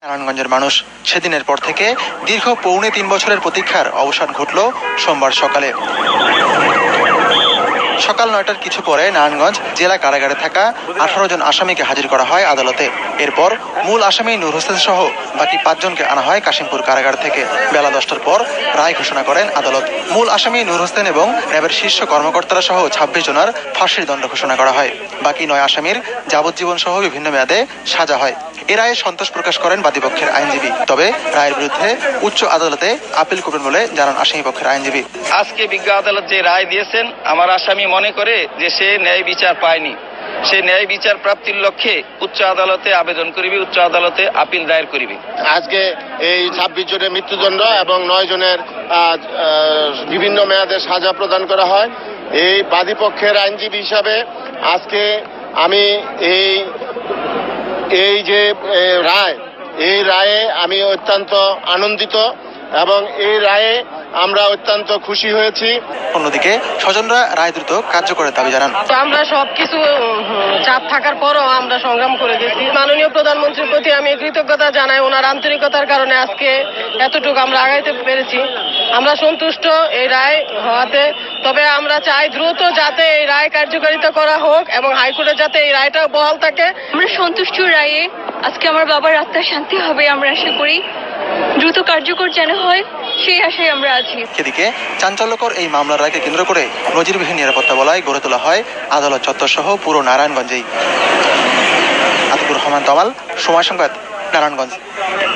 নারায়ণগঞ্জের মানুষ সেদিনের পর থেকে দীর্ঘ পৌনে 3 বছরের প্রতীক্ষার অবসান ঘটল সোমবার সকালে। সকাল 9টার কিছু পরে নারায়ণগঞ্জ জেলা কারাগারে থাকা 18 জন আসামিকে হাজির করা হয় আদালতে। এরপর মূল আসামি নূর হোসেন সহ বাকি 5 জনকে আনা হয় কাশিমপুর কারাগার থেকে। বেলা 10টার পর রায় ঘোষণা করেন আদালত। মূল আসামি নূর হোসেন এবং র্যাবের শীর্ষ কর্মকর্তারা সহ 26 জনের ফাঁসির দণ্ড ঘোষণা করা হয়। বাকি 9 আসামির যাবজ্জীবন সহ বিভিন্ন মেয়াদে সাজা হয়। এ রায়ে সন্তোষ প্রকাশ করেন বাদীপক্ষের আইনজীবী। তবে রায়ের বিরুদ্ধে উচ্চ আদালতে আপিল করবেন বলে জানান আসামি পক্ষের আইনজীবী। আজকে বিজ্ঞ আদালত যে রায় দিয়েছেন, আমার আসামি মনে করে যে সে ন্যায় বিচার পায়নি, সে ন্যায় বিচার প্রাপ্তির লক্ষ্যে উচ্চ আদালতে আবেদন করিবে, উচ্চ আদালতে আপিল দায়ের করিবে। আজকে এই 26 জনের মৃত্যুদণ্ড এবং 9 জনের বিভিন্ন মেয়াদে সাজা প্রদান করা হয়। এই বাদীপক্ষের আইনজীবী হিসাবে আজকে আমি এই যে রায়, এই রায়ে আমি অত্যন্ত আনন্দিত এবং এই রায়ে আমরা অত্যন্ত খুশি হয়েছি। অন্যদিকে স্বজনরা রায় দ্রুত কার্যকরের দাবি জানান। আমরা সবকিছু চাপ থাকার পরও আমরা সংগ্রাম করে গেছি। মাননীয় প্রধানমন্ত্রীর প্রতি আমি কৃতজ্ঞতা জানাই। ওনার আন্তরিকতার কারণে আজকে এতটুকু আমরা আগাইতে পেরেছি। আমরা সন্তুষ্ট এই রায় হওয়াতে। তবে আমরা চাই দ্রুত যাতে এই রায় কার্যকারিতা করা হোক এবং হাইকোর্টে যাতে এই রায়টা বহাল থাকে। আমরা সন্তুষ্ট রায়ে আজকে আমার বাবার আত্মার শান্তি হবে আমরা আশা করি। দ্রুত কার্যকর যেন হয় সেই আশায় আমরা আছি। এদিকে চাঞ্চল্যকর এই মামলার রায়কে কেন্দ্র করে নজিরবিহীন নিরাপত্তা বলয় গড়ে তোলা হয় আদালত চত্বর সহ পুরো নারায়ণগঞ্জেই। আতিকুর রহমান তমাল, সময় সংবাদ, নারায়ণগঞ্জ।